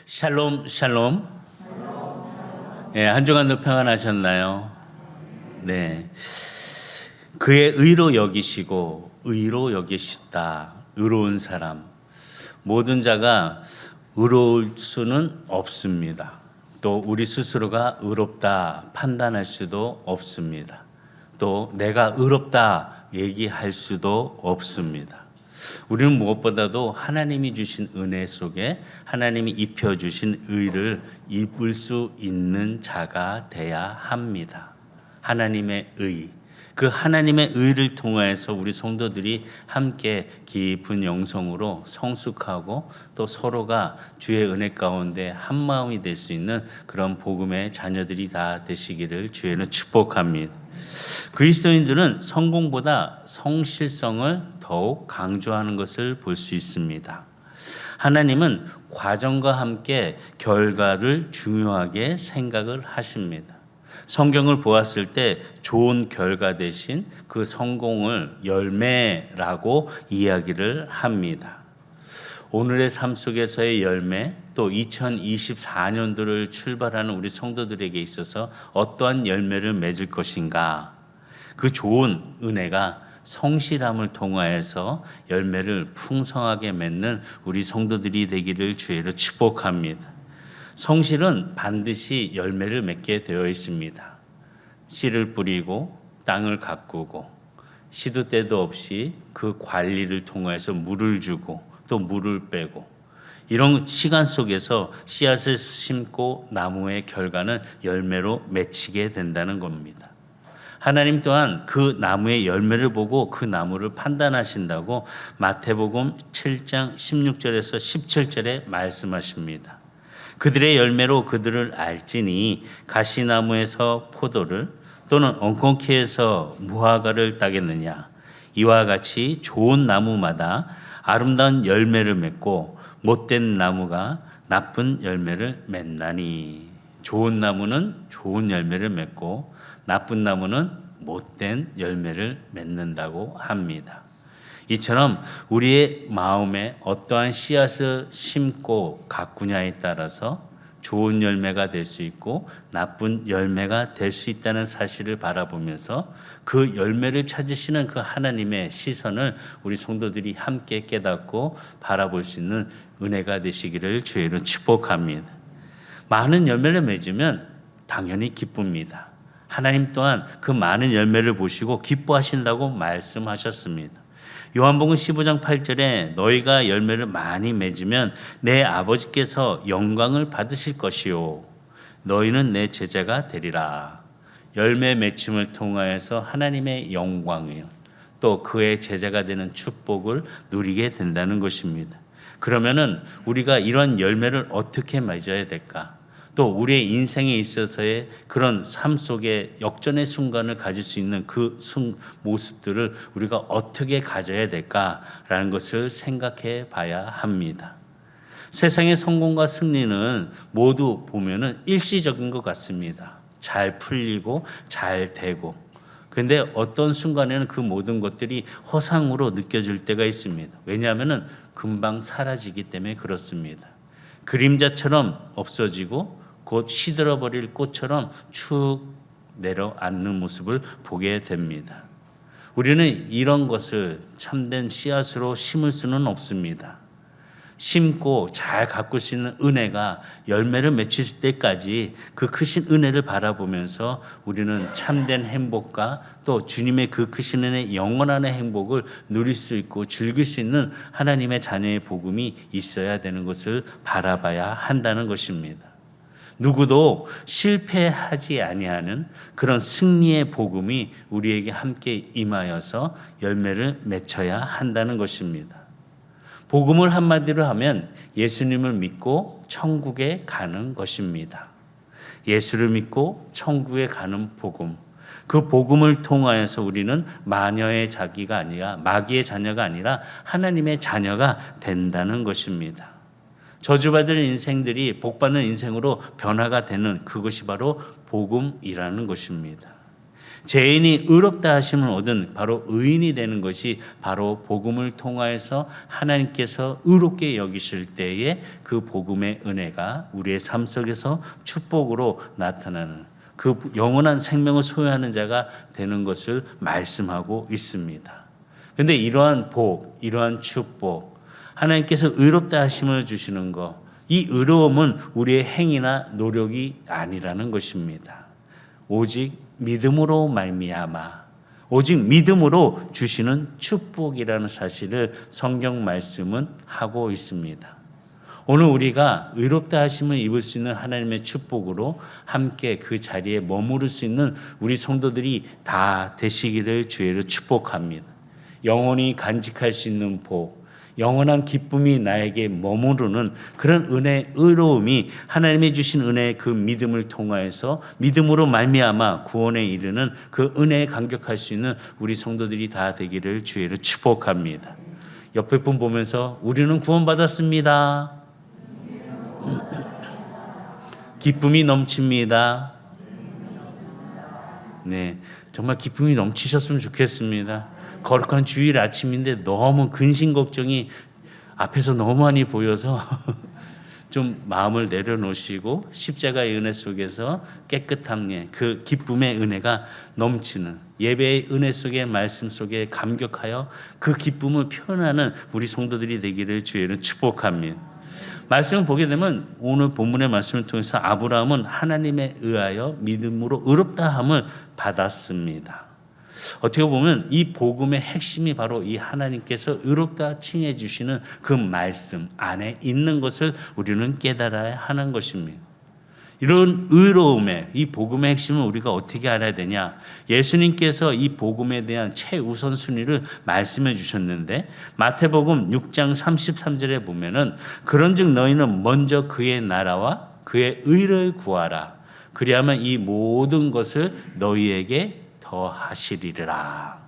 샬롬 샬롬. 예, 한 주간도 평안하셨나요? 네. 그의 의로 여기시고 의로 여기시다. 의로운 사람. 모든 자가 의로울 수는 없습니다. 또 우리 스스로가 의롭다 판단할 수도 없습니다. 또 내가 의롭다 얘기할 수도 없습니다. 우리는 무엇보다도 하나님이 주신 은혜 속에 하나님이 입혀주신 의를 입을 수 있는 자가 돼야 합니다. 하나님의 의. 그 하나님의 의를 통하여서 우리 성도들이 함께 깊은 영성으로 성숙하고 또 서로가 주의 은혜 가운데 한 마음이 될 수 있는 그런 복음의 자녀들이 다 되시기를 주의는 축복합니다. 그리스도인들은 성공보다 성실성을 더욱 강조하는 것을 볼 수 있습니다. 하나님은 과정과 함께 결과를 중요하게 생각을 하십니다. 성경을 보았을 때 좋은 결과 대신 그 성공을 열매라고 이야기를 합니다. 오늘의 삶 속에서의 열매, 또 2024년도를 출발하는 우리 성도들에게 있어서 어떠한 열매를 맺을 것인가? 그 좋은 은혜가 성실함을 통하여서 열매를 풍성하게 맺는 우리 성도들이 되기를 주의로 축복합니다. 성실은 반드시 열매를 맺게 되어 있습니다. 씨를 뿌리고 땅을 가꾸고 시도 때도 없이 그 관리를 통해서 물을 주고 또 물을 빼고 이런 시간 속에서 씨앗을 심고 나무의 결과는 열매로 맺히게 된다는 겁니다. 하나님 또한 그 나무의 열매를 보고 그 나무를 판단하신다고 마태복음 7장 16절에서 17절에 말씀하십니다. 그들의 열매로 그들을 알지니 가시나무에서 포도를 또는 엉겅퀴에서 무화과를 따겠느냐. 이와 같이 좋은 나무마다 아름다운 열매를 맺고 못된 나무가 나쁜 열매를 맺나니. 좋은 나무는 좋은 열매를 맺고 나쁜 나무는 못된 열매를 맺는다고 합니다. 이처럼 우리의 마음에 어떠한 씨앗을 심고 가꾸냐에 따라서 좋은 열매가 될 수 있고 나쁜 열매가 될 수 있다는 사실을 바라보면서 그 열매를 찾으시는 그 하나님의 시선을 우리 성도들이 함께 깨닫고 바라볼 수 있는 은혜가 되시기를 주의로 축복합니다. 많은 열매를 맺으면 당연히 기쁩니다. 하나님 또한 그 많은 열매를 보시고 기뻐하신다고 말씀하셨습니다. 요한복음 15장 8절에 너희가 열매를 많이 맺으면 내 아버지께서 영광을 받으실 것이요 너희는 내 제자가 되리라. 열매 맺힘을 통하여서 하나님의 영광이요 또 그의 제자가 되는 축복을 누리게 된다는 것입니다. 그러면은 우리가 이런 열매를 어떻게 맺어야 될까? 또 우리의 인생에 있어서의 그런 삶 속에 역전의 순간을 가질 수 있는 그 모습들을 우리가 어떻게 가져야 될까라는 것을 생각해 봐야 합니다. 세상의 성공과 승리는 모두 보면은 일시적인 것 같습니다. 잘 풀리고 잘 되고. 그런데 어떤 순간에는 그 모든 것들이 허상으로 느껴질 때가 있습니다. 왜냐하면은 금방 사라지기 때문에 그렇습니다. 그림자처럼 없어지고 곧 시들어버릴 꽃처럼 축 내려앉는 모습을 보게 됩니다. 우리는 이런 것을 참된 씨앗으로 심을 수는 없습니다. 심고 잘 가꿀 수 있는 은혜가 열매를 맺힐 때까지 그 크신 은혜를 바라보면서 우리는 참된 행복과 또 주님의 그 크신 은혜의 영원한 행복을 누릴 수 있고 즐길 수 있는 하나님의 자녀의 복음이 있어야 되는 것을 바라봐야 한다는 것입니다. 누구도 실패하지 아니하는 그런 승리의 복음이 우리에게 함께 임하여서 열매를 맺어야 한다는 것입니다. 복음을 한마디로 하면 예수님을 믿고 천국에 가는 것입니다. 예수를 믿고 천국에 가는 복음. 그 복음을 통하여서 우리는 마녀의 자기가 아니라 마귀의 자녀가 아니라 하나님의 자녀가 된다는 것입니다. 저주받을 인생들이 복받는 인생으로 변화가 되는 그것이 바로 복음이라는 것입니다. 죄인이 의롭다 하심을 얻은 바로 의인이 되는 것이 바로 복음을 통하여서 하나님께서 의롭게 여기실 때에 그 복음의 은혜가 우리의 삶 속에서 축복으로 나타나는 그 영원한 생명을 소유하는 자가 되는 것을 말씀하고 있습니다. 그런데 이러한 복, 이러한 축복, 하나님께서 의롭다 하심을 주시는 것, 이 의로움은 우리의 행위나 노력이 아니라는 것입니다. 오직 믿음으로 말미암아, 오직 믿음으로 주시는 축복이라는 사실을 성경 말씀은 하고 있습니다. 오늘 우리가 의롭다 하심을 입을 수 있는 하나님의 축복으로 함께 그 자리에 머무를 수 있는 우리 성도들이 다 되시기를 주의로 축복합니다. 영원히 간직할 수 있는 복, 영원한 기쁨이 나에게 머무르는 그런 은혜, 의로움이 하나님이 주신 은혜의 그 믿음을 통하여서 믿음으로 말미암아 구원에 이르는 그 은혜에 감격할 수 있는 우리 성도들이 다 되기를 주의로 축복합니다. 옆에 분 보면서 우리는 구원받았습니다. 기쁨이 넘칩니다. 네, 정말 기쁨이 넘치셨으면 좋겠습니다. 거룩한 주일 아침인데 너무 근심 걱정이 앞에서 너무 많이 보여서 좀 마음을 내려놓으시고 십자가의 은혜 속에서 깨끗함에 그 기쁨의 은혜가 넘치는 예배의 은혜 속에 말씀 속에 감격하여 그 기쁨을 표현하는 우리 성도들이 되기를 주의로 축복합니다. 말씀을 보게 되면 오늘 본문의 말씀을 통해서 아브라함은 하나님에 의하여 믿음으로 의롭다함을 받았습니다. 어떻게 보면 이 복음의 핵심이 바로 이 하나님께서 의롭다 칭해 주시는 그 말씀 안에 있는 것을 우리는 깨달아야 하는 것입니다. 이런 의로움의 이 복음의 핵심을 우리가 어떻게 알아야 되냐? 예수님께서 이 복음에 대한 최우선순위를 말씀해 주셨는데 마태복음 6장 33절에 보면은 그런즉 너희는 먼저 그의 나라와 그의 의를 구하라. 그리하면 이 모든 것을 너희에게 더하시리라.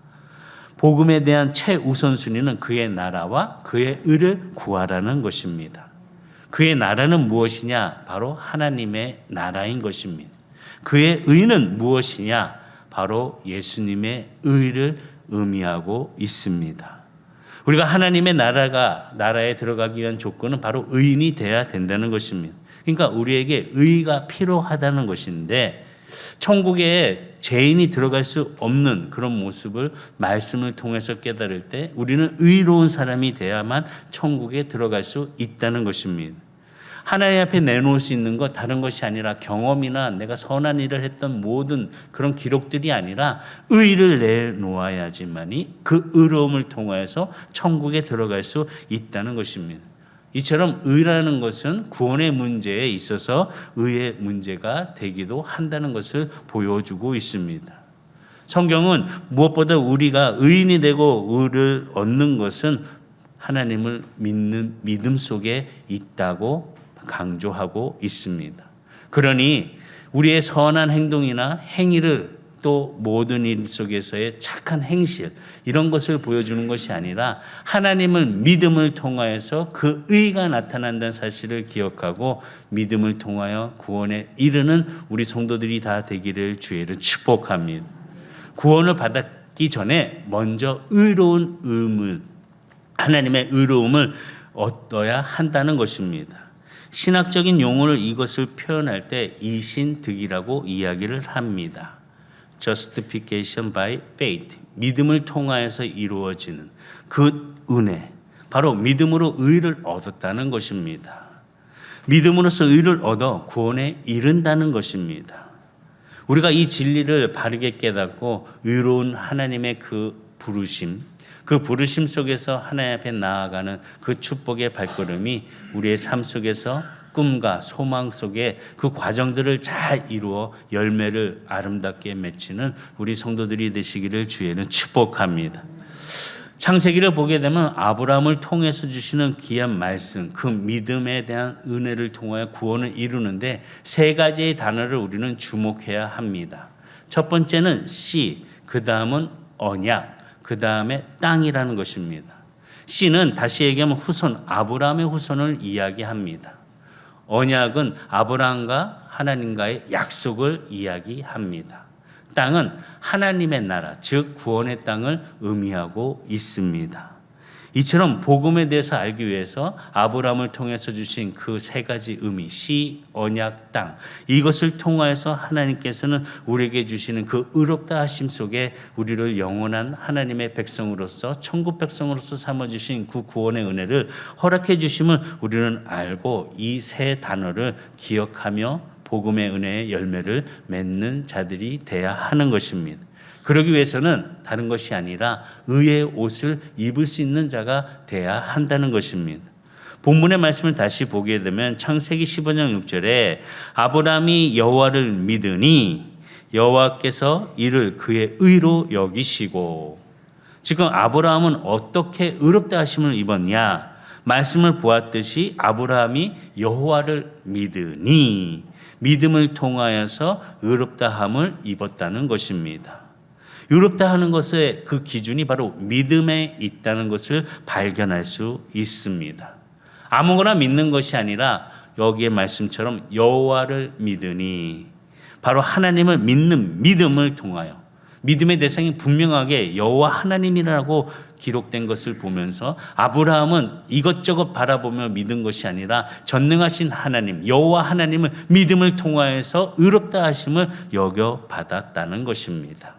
복음에 대한 최우선순위는 그의 나라와 그의 의를 구하라는 것입니다. 그의 나라는 무엇이냐? 바로 하나님의 나라인 것입니다. 그의 의는 무엇이냐? 바로 예수님의 의를 의미하고 있습니다. 우리가 하나님의 나라에 들어가기 위한 조건은 바로 의인이 되어야 된다는 것입니다. 그러니까 우리에게 의가 필요하다는 것인데 천국에 죄인이 들어갈 수 없는 그런 모습을 말씀을 통해서 깨달을 때 우리는 의로운 사람이 돼야만 천국에 들어갈 수 있다는 것입니다. 하나님 앞에 내놓을 수 있는 것 다른 것이 아니라 경험이나 내가 선한 일을 했던 모든 그런 기록들이 아니라 의를 내놓아야지만이 그 의로움을 통하여서 천국에 들어갈 수 있다는 것입니다. 이처럼 의라는 것은 구원의 문제에 있어서 의의 문제가 되기도 한다는 것을 보여주고 있습니다. 성경은 무엇보다 우리가 의인이 되고 의를 얻는 것은 하나님을 믿는 믿음 속에 있다고 강조하고 있습니다. 그러니 우리의 선한 행동이나 행위를 또 모든 일 속에서의 착한 행실 이런 것을 보여주는 것이 아니라 하나님을 믿음을 통하여서 그 의가 나타난다는 사실을 기억하고 믿음을 통하여 구원에 이르는 우리 성도들이 다 되기를 주의를 축복합니다. 구원을 받기 전에 먼저 의로운 의문, 하나님의 의로움을 얻어야 한다는 것입니다. 신학적인 용어를 이것을 표현할 때 이신득이라고 이야기를 합니다. Justification by faith, 믿음을 통하여서 이루어지는 그 은혜, 바로 믿음으로 의를 얻었다는 것입니다. 믿음으로써 의를 얻어 구원에 이른다는 것입니다. 우리가 이 진리를 바르게 깨닫고 의로운 하나님의 그 부르심 속에서 하나님 앞에 나아가는 그 축복의 발걸음이 우리의 삶 속에서 꿈과 소망 속에 그 과정들을 잘 이루어 열매를 아름답게 맺히는 우리 성도들이 되시기를 주에는 축복합니다. 창세기를 보게 되면 아브라함을 통해서 주시는 귀한 말씀, 그 믿음에 대한 은혜를 통하여 구원을 이루는데 세 가지의 단어를 우리는 주목해야 합니다. 첫 번째는 씨, 그 다음은 언약, 그 다음에 땅이라는 것입니다. 씨는 다시 얘기하면 후손, 아브라함의 후손을 이야기합니다. 언약은 아브라함과 하나님과의 약속을 이야기합니다. 땅은 하나님의 나라, 즉 구원의 땅을 의미하고 있습니다. 이처럼 복음에 대해서 알기 위해서 아브라함을 통해서 주신 그 세 가지 의미, 시, 언약, 땅, 이것을 통하여서 하나님께서는 우리에게 주시는 그 의롭다 하심 속에 우리를 영원한 하나님의 백성으로서 천국 백성으로서 삼아주신 그 구원의 은혜를 허락해 주심을 우리는 알고 이 세 단어를 기억하며 복음의 은혜의 열매를 맺는 자들이 돼야 하는 것입니다. 그러기 위해서는 다른 것이 아니라 의의 옷을 입을 수 있는 자가 돼야 한다는 것입니다. 본문의 말씀을 다시 보게 되면 창세기 15장 6절에 아브라함이 여호와를 믿으니 여호와께서 이를 그의 의로 여기시고, 지금 아브라함은 어떻게 의롭다 하심을 입었냐? 말씀을 보았듯이 아브라함이 여호와를 믿으니 믿음을 통하여서 의롭다함을 입었다는 것입니다. 의롭다 하는 것의 그 기준이 바로 믿음에 있다는 것을 발견할 수 있습니다. 아무거나 믿는 것이 아니라 여기의 말씀처럼 여호와를 믿으니 바로 하나님을 믿는 믿음을 통하여, 믿음의 대상이 분명하게 여호와 하나님이라고 기록된 것을 보면서 아브라함은 이것저것 바라보며 믿은 것이 아니라 전능하신 하나님 여호와 하나님을 믿음을 통하여서 의롭다 하심을 여겨 받았다는 것입니다.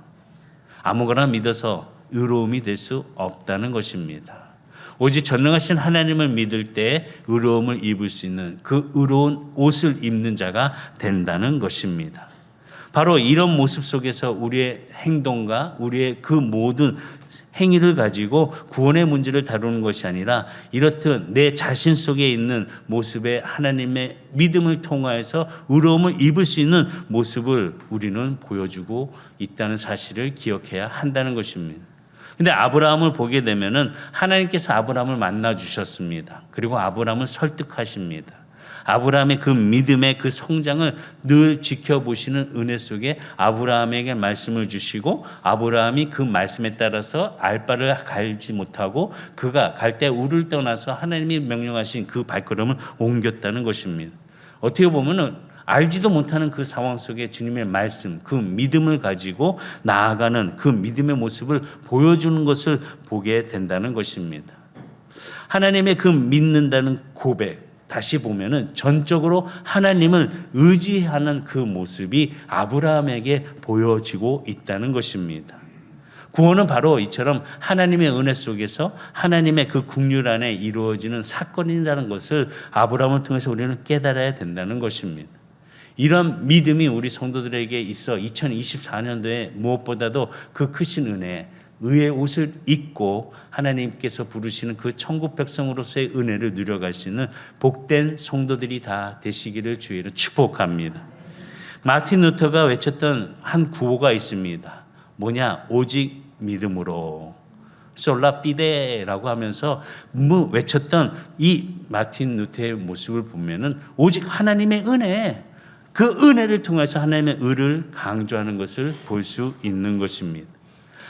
아무거나 믿어서 의로움이 될 수 없다는 것입니다. 오직 전능하신 하나님을 믿을 때 의로움을 입을 수 있는 그 의로운 옷을 입는 자가 된다는 것입니다. 바로 이런 모습 속에서 우리의 행동과 우리의 그 모든 행위를 가지고 구원의 문제를 다루는 것이 아니라 이렇듯 내 자신 속에 있는 모습에 하나님의 믿음을 통하여서 의로움을 입을 수 있는 모습을 우리는 보여주고 있다는 사실을 기억해야 한다는 것입니다. 근데 아브라함을 보게 되면은 하나님께서 아브라함을 만나 주셨습니다. 그리고 아브라함을 설득하십니다. 아브라함의 그 믿음의 그 성장을 늘 지켜보시는 은혜 속에 아브라함에게 말씀을 주시고 아브라함이 그 말씀에 따라서 알바를 갈지 못하고 그가 갈대 우를 떠나서 하나님이 명령하신 그 발걸음을 옮겼다는 것입니다. 어떻게 보면은 알지도 못하는 그 상황 속에 주님의 말씀, 그 믿음을 가지고 나아가는 그 믿음의 모습을 보여주는 것을 보게 된다는 것입니다. 하나님의 그 믿는다는 고백, 다시 보면은 전적으로 하나님을 의지하는 그 모습이 아브라함에게 보여지고 있다는 것입니다. 구원은 바로 이처럼 하나님의 은혜 속에서 하나님의 그 국률 안에 이루어지는 사건이라는 것을 아브라함을 통해서 우리는 깨달아야 된다는 것입니다. 이런 믿음이 우리 성도들에게 있어 2024년도에 무엇보다도 그 크신 은혜, 의의 옷을 입고 하나님께서 부르시는 그 천국 백성으로서의 은혜를 누려갈 수 있는 복된 성도들이 다 되시기를 주의로 축복합니다. 마틴 루터가 외쳤던 한 구호가 있습니다. 뭐냐? 오직 믿음으로. 솔라 피데라고 하면서 외쳤던 이 마틴 루터의 모습을 보면은 오직 하나님의 은혜, 그 은혜를 통해서 하나님의 의를 강조하는 것을 볼 수 있는 것입니다.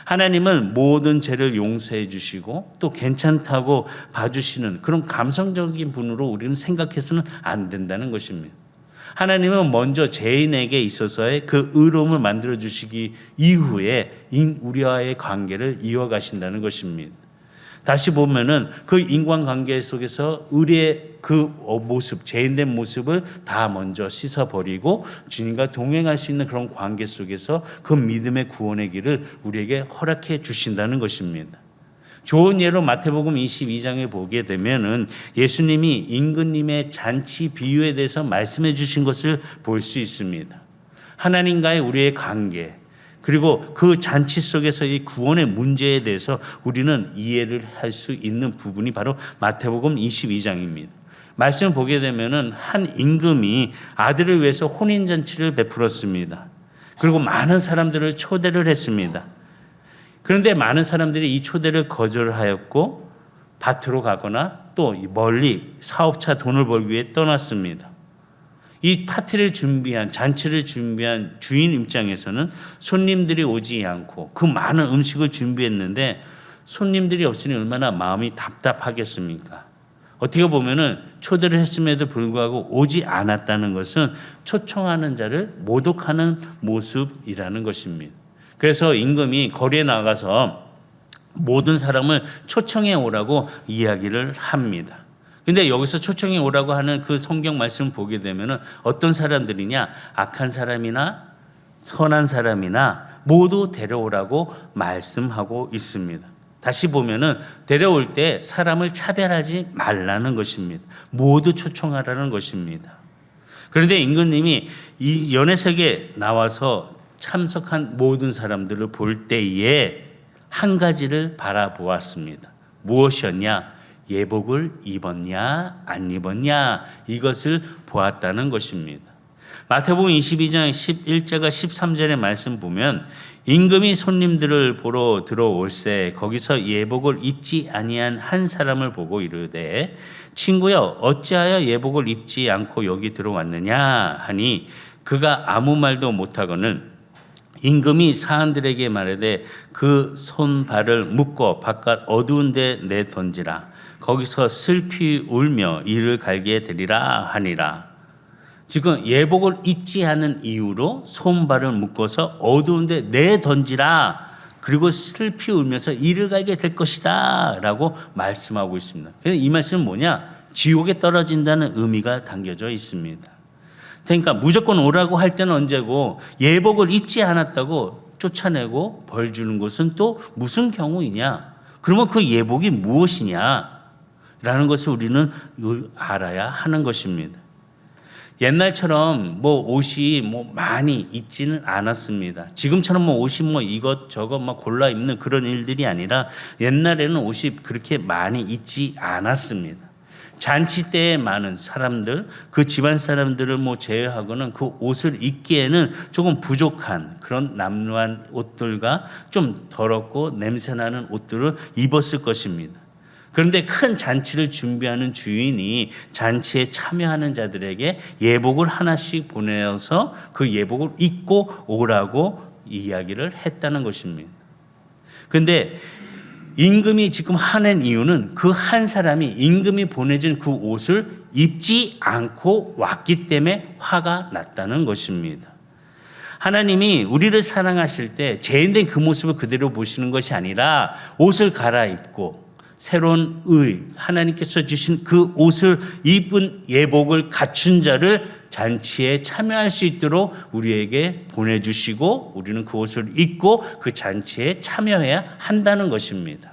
하나님은 모든 죄를 용서해 주시고 또 괜찮다고 봐주시는 그런 감성적인 분으로 우리는 생각해서는 안 된다는 것입니다. 하나님은 먼저 죄인에게 있어서의 그 의로움을 만들어 주시기 이후에 우리와의 관계를 이어가신다는 것입니다. 다시 보면은 그 인간관계 속에서 우리의 그 모습, 죄인된 모습을 다 먼저 씻어버리고 주님과 동행할 수 있는 그런 관계 속에서 그 믿음의 구원의 길을 우리에게 허락해 주신다는 것입니다. 좋은 예로 마태복음 22장에 보게 되면은 예수님이 임금님의 잔치 비유에 대해서 말씀해 주신 것을 볼 수 있습니다. 하나님과의 우리의 관계, 그리고 그 잔치 속에서 이 구원의 문제에 대해서 우리는 이해를 할 수 있는 부분이 바로 마태복음 22장입니다. 말씀을 보게 되면은 한 임금이 아들을 위해서 혼인잔치를 베풀었습니다. 그리고 많은 사람들을 초대를 했습니다. 그런데 많은 사람들이 이 초대를 거절하였고 밭으로 가거나 또 멀리 사업차 돈을 벌기 위해 떠났습니다. 이 파티를 준비한, 잔치를 준비한 주인 입장에서는 손님들이 오지 않고 그 많은 음식을 준비했는데 손님들이 없으니 얼마나 마음이 답답하겠습니까? 어떻게 보면은 초대를 했음에도 불구하고 오지 않았다는 것은 초청하는 자를 모독하는 모습이라는 것입니다. 그래서 임금이 거리에 나가서 모든 사람을 초청해 오라고 이야기를 합니다. 근데 여기서 초청해 오라고 하는 그 성경 말씀을 보게 되면은 어떤 사람들이냐? 악한 사람이나 선한 사람이나 모두 데려오라고 말씀하고 있습니다. 다시 보면은 데려올 때 사람을 차별하지 말라는 것입니다. 모두 초청하라는 것입니다. 그런데 임금님이 이 연회석에 나와서 참석한 모든 사람들을 볼 때에 한 가지를 바라보았습니다. 무엇이었냐? 예복을 입었냐 안 입었냐 이것을 보았다는 것입니다. 마태복음 22장 11절과 13절의 말씀 보면 임금이 손님들을 보러 들어올세 거기서 예복을 입지 아니한 한 사람을 보고 이르되 친구여 어찌하여 예복을 입지 않고 여기 들어왔느냐 하니 그가 아무 말도 못하거늘 임금이 사람들에게 말하되 그 손발을 묶어 바깥 어두운 데 내던지라 거기서 슬피 울며 이를 갈게 되리라 하니라. 지금 예복을 입지 않은 이유로 손발을 묶어서 어두운 데 내던지라 그리고 슬피 울면서 이를 갈게 될 것이다 라고 말씀하고 있습니다. 이 말씀은 뭐냐? 지옥에 떨어진다는 의미가 담겨져 있습니다. 그러니까 무조건 오라고 할 때는 언제고 예복을 입지 않았다고 쫓아내고 벌 주는 것은 또 무슨 경우이냐? 그러면 그 예복이 무엇이냐? 라는 것을 우리는 알아야 하는 것입니다. 옛날처럼 옷이 많이 있지는 않았습니다. 지금처럼 옷이 이것저것 골라 입는 그런 일들이 아니라 옛날에는 옷이 그렇게 많이 있지 않았습니다. 잔치 때에 많은 사람들, 그 집안 사람들을 제외하고는 그 옷을 입기에는 조금 부족한 그런 남루한 옷들과 좀 더럽고 냄새나는 옷들을 입었을 것입니다. 그런데 큰 잔치를 준비하는 주인이 잔치에 참여하는 자들에게 예복을 하나씩 보내어서 그 예복을 입고 오라고 이야기를 했다는 것입니다. 그런데 임금이 지금 화낸 이유는 그 한 사람이 임금이 보내준 그 옷을 입지 않고 왔기 때문에 화가 났다는 것입니다. 하나님이 우리를 사랑하실 때 죄인된 그 모습을 그대로 보시는 것이 아니라 옷을 갈아입고 새로운 하나님께서 주신 그 옷을 입은 예복을 갖춘 자를 잔치에 참여할 수 있도록 우리에게 보내주시고 우리는 그 옷을 입고 그 잔치에 참여해야 한다는 것입니다.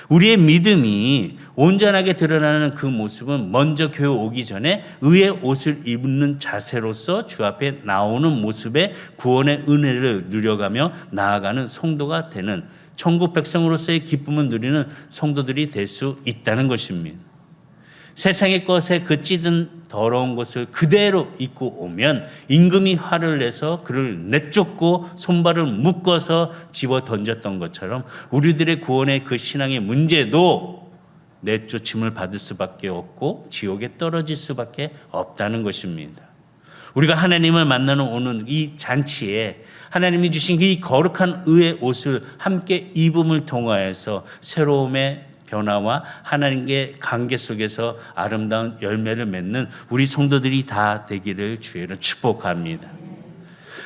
우리의 믿음이 온전하게 드러나는 그 모습은 먼저 교회 오기 전에 의의 옷을 입는 자세로서 주 앞에 나오는 모습에 구원의 은혜를 누려가며 나아가는 성도가 되는 천국 백성으로서의 기쁨을 누리는 성도들이 될 수 있다는 것입니다. 세상의 것에 그 찌든 더러운 것을 그대로 입고 오면 임금이 화를 내서 그를 내쫓고 손발을 묶어서 집어 던졌던 것처럼 우리들의 구원의 그 신앙의 문제도 내쫓임을 받을 수밖에 없고 지옥에 떨어질 수밖에 없다는 것입니다. 우리가 하나님을 만나는 오는 이 잔치에 하나님이 주신 이 거룩한 의의 옷을 함께 입음을 통하여서 새로움의 변화와 하나님의 관계 속에서 아름다운 열매를 맺는 우리 성도들이 다 되기를 주의로 축복합니다.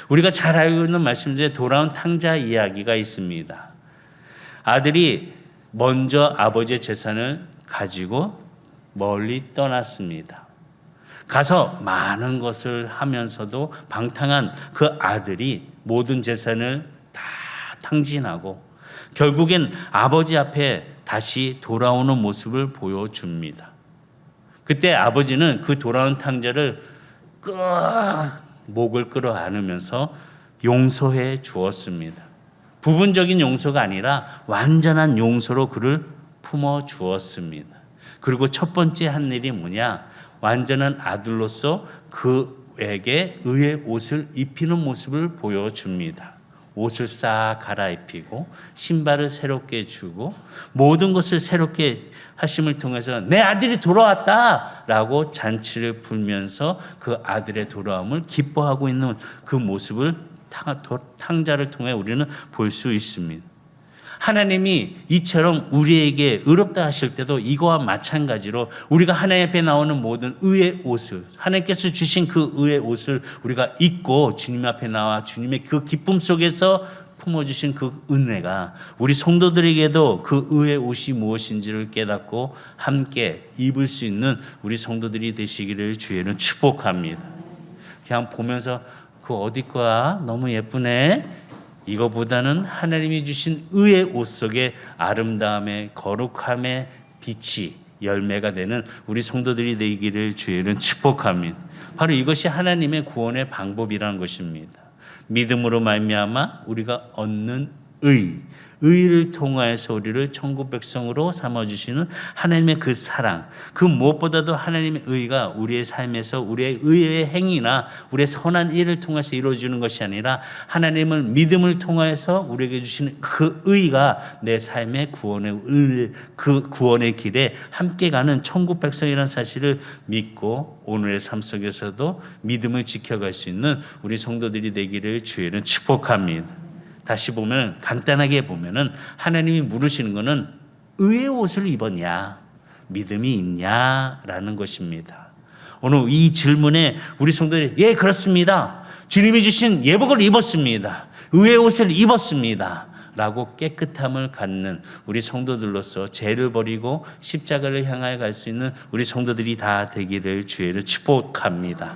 우리가 잘 알고 있는 말씀 중에 돌아온 탕자 이야기가 있습니다. 아들이 먼저 아버지의 재산을 가지고 멀리 떠났습니다. 가서 많은 것을 하면서도 방탕한 그 아들이 모든 재산을 다 탕진하고 결국엔 아버지 앞에 다시 돌아오는 모습을 보여줍니다. 그때 아버지는 그 돌아온 탕자를 목을 끌어 안으면서 용서해 주었습니다. 부분적인 용서가 아니라 완전한 용서로 그를 품어 주었습니다. 그리고 첫 번째 한 일이 뭐냐? 완전한 아들로서 그에게 의의 옷을 입히는 모습을 보여줍니다. 옷을 싹 갈아입히고 신발을 새롭게 주고 모든 것을 새롭게 하심을 통해서 내 아들이 돌아왔다라고 잔치를 불면서 그 아들의 돌아옴을 기뻐하고 있는 그 모습을 탕자를 통해 우리는 볼 수 있습니다. 하나님이 이처럼 우리에게 의롭다 하실 때도 이거와 마찬가지로 우리가 하나님 앞에 나오는 모든 의의 옷을, 하나님께서 주신 그 의의 옷을 우리가 입고 주님 앞에 나와 주님의 그 기쁨 속에서 품어주신 그 은혜가 우리 성도들에게도 그 의의 옷이 무엇인지를 깨닫고 함께 입을 수 있는 우리 성도들이 되시기를 주의는 축복합니다. 그냥 보면서 그 어디 거야? 너무 예쁘네. 이거보다는 하나님이 주신 의의 옷 속에 아름다움의 거룩함의 빛이 열매가 되는 우리 성도들이 되기를 주의는 축복합니다. 바로 이것이 하나님의 구원의 방법이라는 것입니다. 믿음으로 말미암아 우리가 얻는 의를 통하여서 우리를 천국 백성으로 삼아주시는 하나님의 그 사랑, 그 무엇보다도 하나님의 의가 우리의 삶에서 우리의 의의 행위나 우리의 선한 일을 통해서 이루어지는 것이 아니라 하나님을 믿음을 통하여서 우리에게 주시는 그 의가 내 삶의 그 구원의 길에 함께 가는 천국 백성이라는 사실을 믿고 오늘의 삶 속에서도 믿음을 지켜갈 수 있는 우리 성도들이 되기를 주의는 축복합니다. 다시 보면 간단하게 보면은 하나님이 물으시는 것은 의의 옷을 입었냐, 믿음이 있냐라는 것입니다. 오늘 이 질문에 우리 성도들이 예 그렇습니다. 주님이 주신 예복을 입었습니다. 의의 옷을 입었습니다. 라고 깨끗함을 갖는 우리 성도들로서 죄를 버리고 십자가를 향하여 갈 수 있는 우리 성도들이 다 되기를 주의를 축복합니다.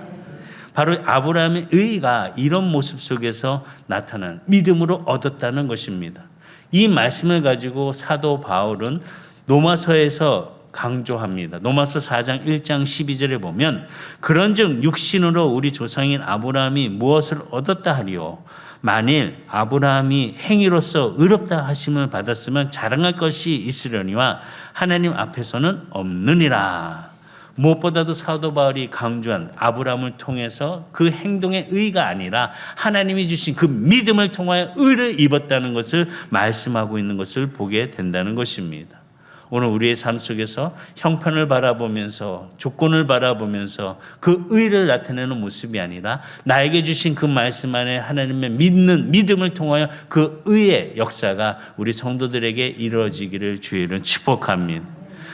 바로 아브라함의 의가 이런 모습 속에서 나타난 믿음으로 얻었다는 것입니다. 이 말씀을 가지고 사도 바울은 로마서에서 강조합니다. 로마서 4장 1장 12절에 보면 그런즉 육신으로 우리 조상인 아브라함이 무엇을 얻었다 하리요 만일 아브라함이 행위로서 의롭다 하심을 받았으면 자랑할 것이 있으려니와 하나님 앞에서는 없느니라. 무엇보다도 사도 바울이 강조한 아브라함을 통해서 그 행동의 의가 아니라 하나님이 주신 그 믿음을 통하여 의를 입었다는 것을 말씀하고 있는 것을 보게 된다는 것입니다. 오늘 우리의 삶 속에서 형편을 바라보면서 조건을 바라보면서 그 의를 나타내는 모습이 아니라 나에게 주신 그 말씀 안에 하나님의 믿음을 통하여 그 의의 역사가 우리 성도들에게 이루어지기를 주의는 축복합니다.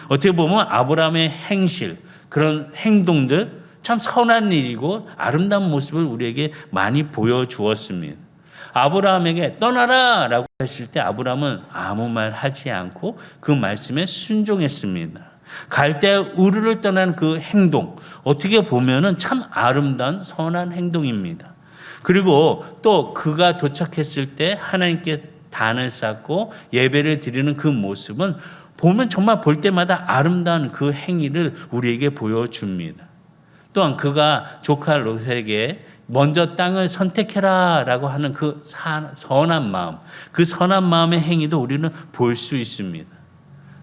어떻게 보면 아브라함의 행실, 그런 행동들 참 선한 일이고 아름다운 모습을 우리에게 많이 보여주었습니다. 아브라함에게 떠나라 라고 했을 때 아브라함은 아무 말 하지 않고 그 말씀에 순종했습니다. 갈대아 우르를 떠난 그 행동 어떻게 보면은 참 아름다운 선한 행동입니다. 그리고 또 그가 도착했을 때 하나님께 단을 쌓고 예배를 드리는 그 모습은 보면 정말 볼 때마다 아름다운 그 행위를 우리에게 보여줍니다. 또한 그가 조카 롯에게 먼저 땅을 선택해라 라고 하는 그 선한 마음, 그 선한 마음의 행위도 우리는 볼 수 있습니다.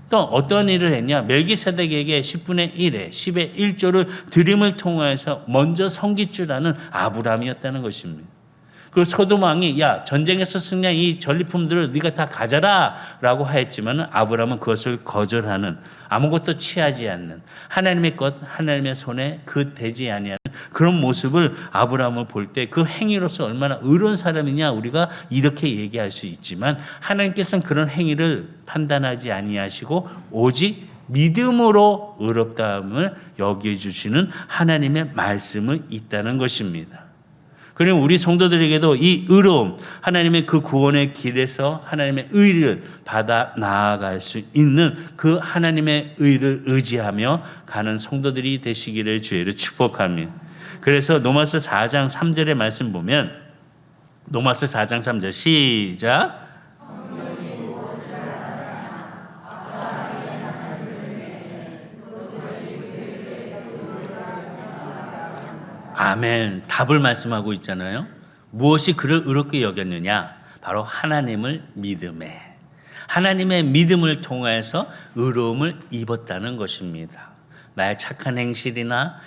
또 어떤 일을 했냐? 멜기세덱에게 10분의 1에 10의 1조를 드림을 통해서 먼저 섬길 줄 아는 아브라함이었다는 것입니다. 그리고 소돔 왕이 야 전쟁에서 승리한 이 전리품들을 네가 다 가져라 라고 하였지만 아브라함은 그것을 거절하는 아무것도 취하지 않는 하나님의 것 하나님의 손에 그 되지 아니하는 그런 모습을 아브라함을 볼 때 그 행위로서 얼마나 의로운 사람이냐 우리가 이렇게 얘기할 수 있지만 하나님께서는 그런 행위를 판단하지 아니하시고 오직 믿음으로 의롭다함을 여겨주시는 하나님의 말씀을 있다는 것입니다. 그리고 우리 성도들에게도 이 의로움, 하나님의 그 구원의 길에서 하나님의 의를 받아 나아갈 수 있는 그 하나님의 의를 의지하며 가는 성도들이 되시기를 주의를 축복합니다. 그래서 로마서 4장 3절의 말씀 보면 로마서 4장 3절 시작. 아멘. 답을 말씀하고 있잖아요. 무엇이 그를 의롭게 여겼느냐? 바로 하나님을 믿음에. 하나님의 믿음을 통해서 의로움을 입었다는 것입니다. 나의 착한 행실이나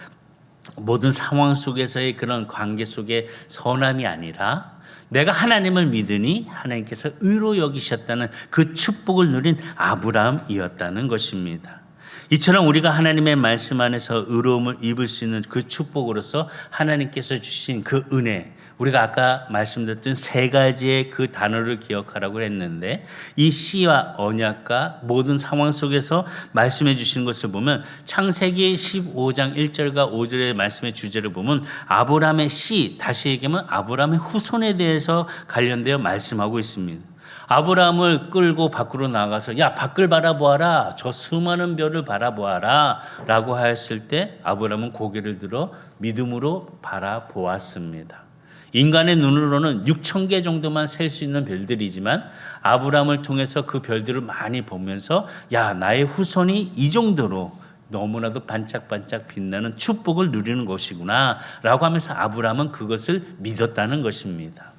모든 상황 속에서의 그런 관계 속의 선함이 아니라 내가 하나님을 믿으니 하나님께서 의로 여기셨다는 그 축복을 누린 아브라함이었다는 것입니다. 이처럼 우리가 하나님의 말씀 안에서 의로움을 입을 수 있는 그 축복으로서 하나님께서 주신 그 은혜, 우리가 아까 말씀드렸던 세 가지의 그 단어를 기억하라고 했는데, 이 씨와 언약과 모든 상황 속에서 말씀해 주시는 것을 보면 창세기 15장 1절과 5절의 말씀의 주제를 보면 아브라함의 씨, 다시 얘기하면 아브라함의 후손에 대해서 관련되어 말씀하고 있습니다. 아브라함을 끌고 밖으로 나가서 야, 밖을 바라보아라, 저 수많은 별을 바라보아라 라고 하였을 때 아브라함은 고개를 들어 믿음으로 바라보았습니다. 인간의 눈으로는 6,000개 정도만 셀 수 있는 별들이지만 아브라함을 통해서 그 별들을 많이 보면서 야, 나의 후손이 이 정도로 너무나도 반짝반짝 빛나는 축복을 누리는 것이구나 라고 하면서 아브라함은 그것을 믿었다는 것입니다.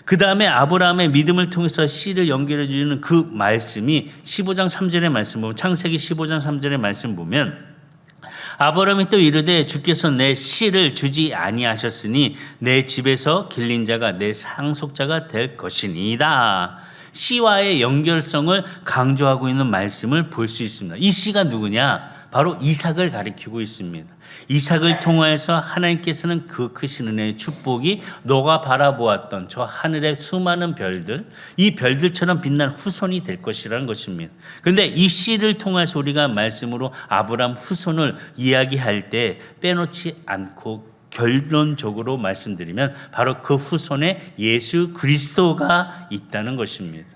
그 다음에 아브라함의 믿음을 통해서 씨를 연결해 주는 그 말씀이 15장 3절의 말씀 보면, 창세기 15장 3절의 말씀 보면 아브라함이 또 이르되 주께서 내 씨를 주지 아니하셨으니 내 집에서 길린 자가 내 상속자가 될 것이니이다. 씨와의 연결성을 강조하고 있는 말씀을 볼 수 있습니다. 이 씨가 누구냐? 바로 이삭을 가리키고 있습니다. 이삭을 통하여서 하나님께서는 그 크신 은혜의 축복이 너가 바라보았던 저 하늘의 수많은 별들, 이 별들처럼 빛날 후손이 될 것이라는 것입니다. 그런데 이 씨를 통해서 우리가 말씀으로 아브라함 후손을 이야기할 때 빼놓지 않고 결론적으로 말씀드리면 바로 그 후손에 예수 그리스도가 있다는 것입니다.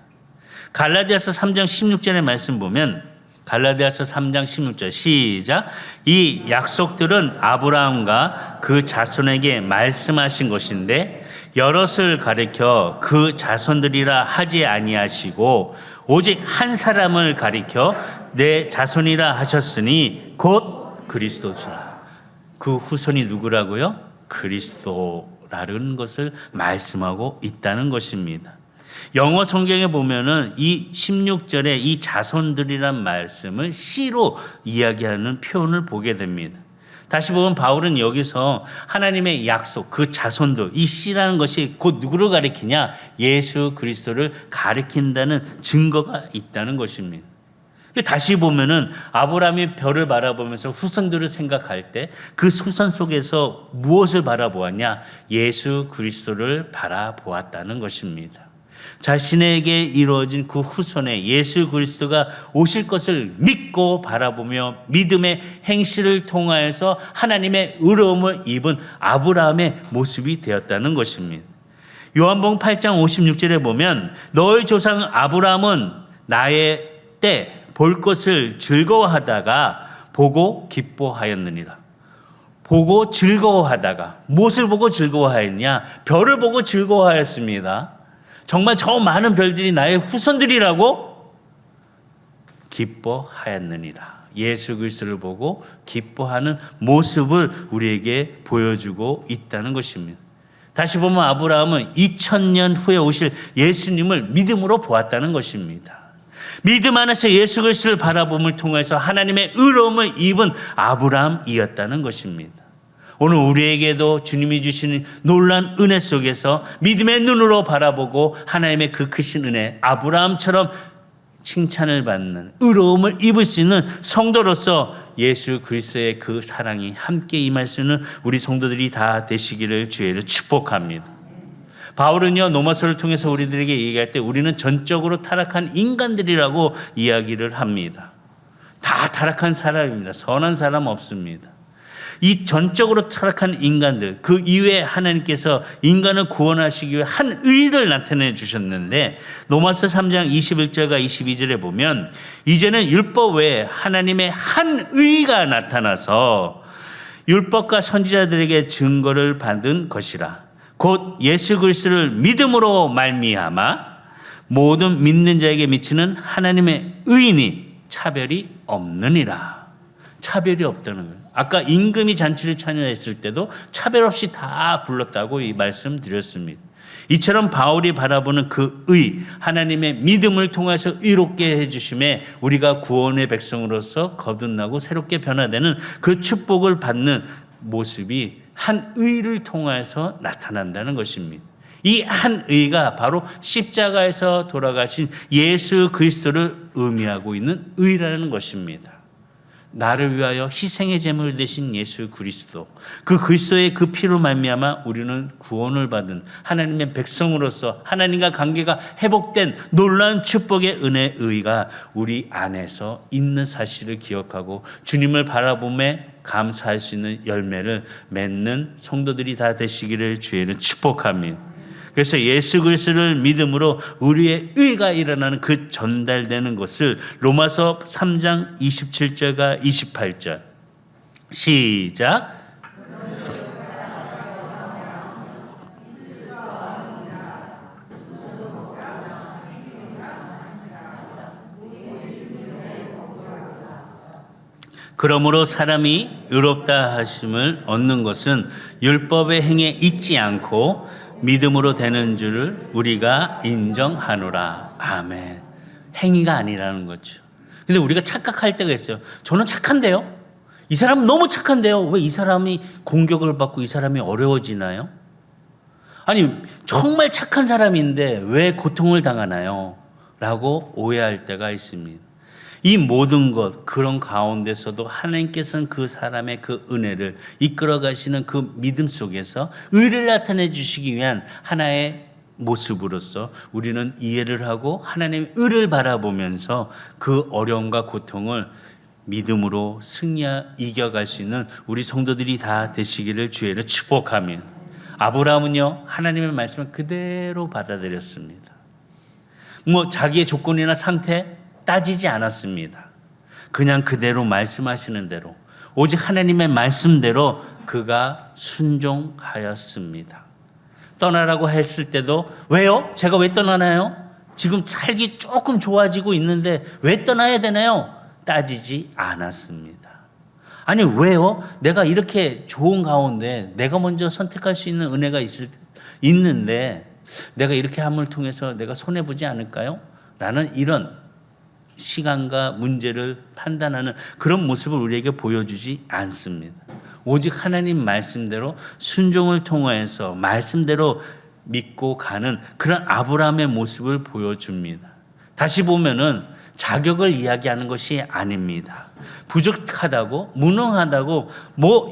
갈라디아서 3장 16절의 말씀 보면, 갈라디아서 3장 16절 시작. 이 약속들은 아브라함과 그 자손에게 말씀하신 것인데 여럿을 가리켜 그 자손들이라 하지 아니하시고 오직 한 사람을 가리켜 내 자손이라 하셨으니 곧 그리스도시라. 그 후손이 누구라고요? 그리스도라는 것을 말씀하고 있다는 것입니다. 영어 성경에 보면은 이 16절에 이 자손들이란 말씀을 씨로 이야기하는 표현을 보게 됩니다. 다시 보면 바울은 여기서 하나님의 약속, 그 자손들, 이 씨라는 것이 곧 누구를 가리키냐? 예수 그리스도를 가리킨다는 증거가 있다는 것입니다. 다시 보면은 아브라함이 별을 바라보면서 후손들을 생각할 때 그 후손 속에서 무엇을 바라보았냐? 예수 그리스도를 바라보았다는 것입니다. 자신에게 이루어진 그 후손에 예수 그리스도가 오실 것을 믿고 바라보며 믿음의 행실을 통하여서 하나님의 의로움을 입은 아브라함의 모습이 되었다는 것입니다. 요한복음 8장 56절에 보면 너의 조상 아브라함은 나의 때 볼 것을 즐거워하다가 보고 기뻐하였느니라. 보고 즐거워하다가, 무엇을 보고 즐거워하였냐? 별을 보고 즐거워하였습니다. 정말 저 많은 별들이 나의 후손들이라고 기뻐하였느니라. 예수 그리스도를 보고 기뻐하는 모습을 우리에게 보여주고 있다는 것입니다. 다시 보면 아브라함은 2000년 후에 오실 예수님을 믿음으로 보았다는 것입니다. 믿음 안에서 예수 그리스도를 바라봄을 통해서 하나님의 의로움을 입은 아브라함이었다는 것입니다. 오늘 우리에게도 주님이 주시는 놀라운 은혜 속에서 믿음의 눈으로 바라보고 하나님의 그 크신 은혜, 아브라함처럼 칭찬을 받는 의로움을 입을 수 있는 성도로서 예수 그리스도의 그 사랑이 함께 임할 수 있는 우리 성도들이 다 되시기를 주의로 축복합니다. 바울은요, 로마서를 통해서 우리들에게 얘기할 때 우리는 전적으로 타락한 인간들이라고 이야기를 합니다. 다 타락한 사람입니다. 선한 사람 없습니다. 이 전적으로 타락한 인간들, 그 이후에 하나님께서 인간을 구원하시기 위해 한 의를 나타내 주셨는데 로마서 3장 21절과 22절에 보면 이제는 율법 외에 하나님의 한 의가 나타나서 율법과 선지자들에게 증거를 받은 것이라. 곧 예수 그리스도를 믿음으로 말미암아 모든 믿는 자에게 미치는 하나님의 의인이 차별이 없느니라. 차별이 없다는 거예요. 아까 임금이 잔치를 참여했을 때도 차별 없이 다 불렀다고 이 말씀 드렸습니다. 이처럼 바울이 바라보는 그 의, 하나님의 믿음을 통해서 의롭게 해주심에 우리가 구원의 백성으로서 거듭나고 새롭게 변화되는 그 축복을 받는 모습이 한 의를 통해서 나타난다는 것입니다. 이 한 의가 바로 십자가에서 돌아가신 예수 그리스도를 의미하고 있는 의라는 것입니다. 나를 위하여 희생의 제물을 되신 예수 그리스도, 그 그리스도의 그 피로 말미암아 우리는 구원을 받은 하나님의 백성으로서 하나님과 관계가 회복된 놀라운 축복의 은혜의 의가 우리 안에서 있는 사실을 기억하고 주님을 바라보며 감사할 수 있는 열매를 맺는 성도들이 다 되시기를 주의는 축복합니다. 그래서 예수 그리스도를 믿음으로 우리의 의가 일어나는 그 전달되는 것을 로마서 3장 27절과 28절 시작. 그러므로 사람이 의롭다 하심을 얻는 것은 율법의 행에 있지 않고 믿음으로 되는 줄을 우리가 인정하노라. 아멘. 행위가 아니라는 거죠. 근데 우리가 착각할 때가 있어요. 저는 착한데요? 이 사람은 너무 착한데요? 왜 이 사람이 공격을 받고 이 사람이 어려워지나요? 아니, 정말 착한 사람인데 왜 고통을 당하나요? 라고 오해할 때가 있습니다. 이 모든 것, 그런 가운데서도 하나님께서는 그 사람의 그 은혜를 이끌어 가시는 그 믿음 속에서 의를 나타내 주시기 위한 하나의 모습으로서 우리는 이해를 하고 하나님의 의를 바라보면서 그 어려움과 고통을 믿음으로 이겨갈 수 있는 우리 성도들이 다 되시기를 주의로 축복하며, 아브라함은요, 하나님의 말씀을 그대로 받아들였습니다. 자기의 조건이나 상태 따지지 않았습니다. 그냥 그대로 말씀하시는 대로, 오직 하나님의 말씀대로 그가 순종하였습니다. 떠나라고 했을 때도 왜요? 제가 왜 떠나나요? 지금 살기 조금 좋아지고 있는데 왜 떠나야 되나요? 따지지 않았습니다. 아니 왜요? 내가 이렇게 좋은 가운데 내가 먼저 선택할 수 있는 은혜가 있는데 내가 이렇게 함을 통해서 내가 손해보지 않을까요? 라는 이런 시간과 문제를 판단하는 그런 모습을 우리에게 보여주지 않습니다. 오직 하나님 말씀대로 순종을 통하여서 말씀대로 믿고 가는 그런 아브라함의 모습을 보여줍니다. 다시 보면은 자격을 이야기하는 것이 아닙니다. 부족하다고, 무능하다고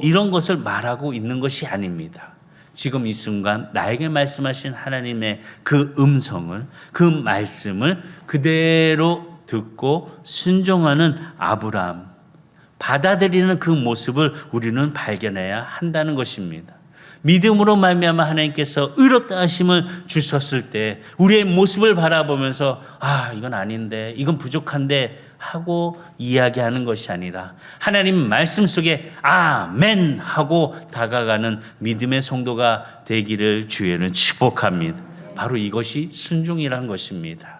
이런 것을 말하고 있는 것이 아닙니다. 지금 이 순간 나에게 말씀하신 하나님의 그 음성을, 그 말씀을 그대로 듣고 순종하는 아브라함, 받아들이는 그 모습을 우리는 발견해야 한다는 것입니다. 믿음으로 말미암아 하나님께서 의롭다 하심을 주셨을 때 우리의 모습을 바라보면서 이건 아닌데, 이건 부족한데 하고 이야기하는 것이 아니라 하나님 말씀 속에 아멘 하고 다가가는 믿음의 성도가 되기를 주의는 축복합니다. 바로 이것이 순종이라는 것입니다.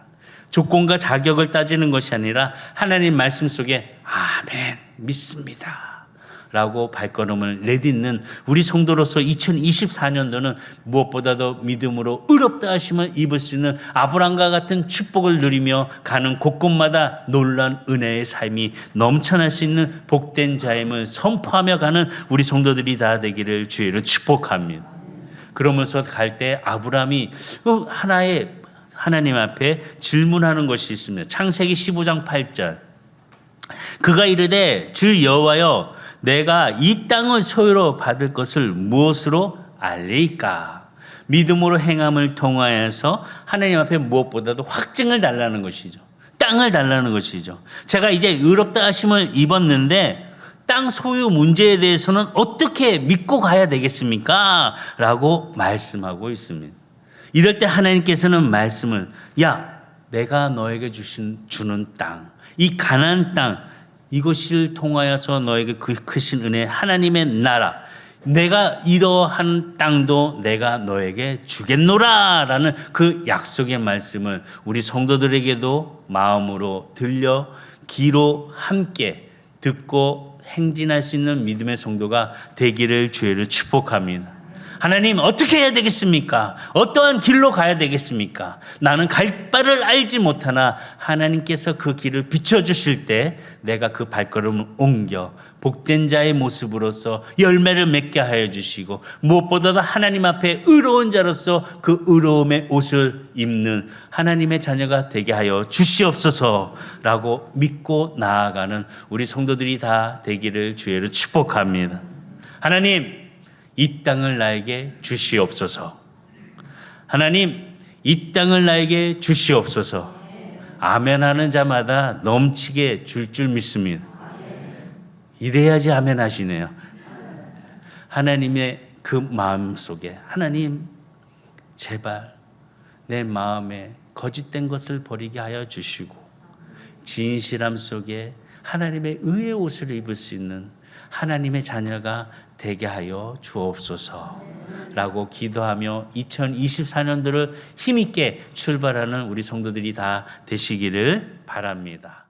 조건과 자격을 따지는 것이 아니라 하나님 말씀 속에 아멘 믿습니다 라고 발걸음을 내딛는 우리 성도로서 2024년도는 무엇보다도 믿음으로 의롭다 하심을 입을 수 있는 아브라함과 같은 축복을 누리며 가는 곳곳마다 놀라운 은혜의 삶이 넘쳐날 수 있는 복된 자임을 선포하며 가는 우리 성도들이 다 되기를 주의로 축복합니다. 그러면서 갈 때 아브라함이 하나님 앞에 질문하는 것이 있습니다. 창세기 15장 8절. 그가 이르되 주 여호와여 내가 이 땅을 소유로 받을 것을 무엇으로 알리까? 믿음으로 행함을 통하여서 하나님 앞에 무엇보다도 확증을 달라는 것이죠. 땅을 달라는 것이죠. 제가 이제 의롭다 하심을 입었는데 땅 소유 문제에 대해서는 어떻게 믿고 가야 되겠습니까? 라고 말씀하고 있습니다. 이럴 때 하나님께서는 말씀을 내가 너에게 주는 땅, 이 가나안 땅, 이것을 통하여서 너에게 그 크신 은혜 하나님의 나라, 내가 이러한 땅도 내가 너에게 주겠노라 라는 그 약속의 말씀을 우리 성도들에게도 마음으로 들려 귀로 함께 듣고 행진할 수 있는 믿음의 성도가 되기를 주의를 축복합니다. 하나님 어떻게 해야 되겠습니까? 어떠한 길로 가야 되겠습니까? 나는 갈 바를 알지 못하나 하나님께서 그 길을 비춰주실 때 내가 그 발걸음을 옮겨 복된 자의 모습으로서 열매를 맺게 하여 주시고 무엇보다도 하나님 앞에 의로운 자로서 그 의로움의 옷을 입는 하나님의 자녀가 되게 하여 주시옵소서라고 믿고 나아가는 우리 성도들이 다 되기를 주의로 축복합니다. 하나님, 이 땅을 나에게 주시옵소서. 하나님, 이 땅을 나에게 주시옵소서. 아멘 하는 자마다 넘치게 줄 믿습니다. 이래야지 아멘 하시네요. 하나님의 그 마음 속에 하나님 제발 내 마음에 거짓된 것을 버리게 하여 주시고 진실함 속에 하나님의 의의 옷을 입을 수 있는 하나님의 자녀가 되게 하여 주옵소서라고 기도하며 2024년도를 힘있게 출발하는 우리 성도들이 다 되시기를 바랍니다.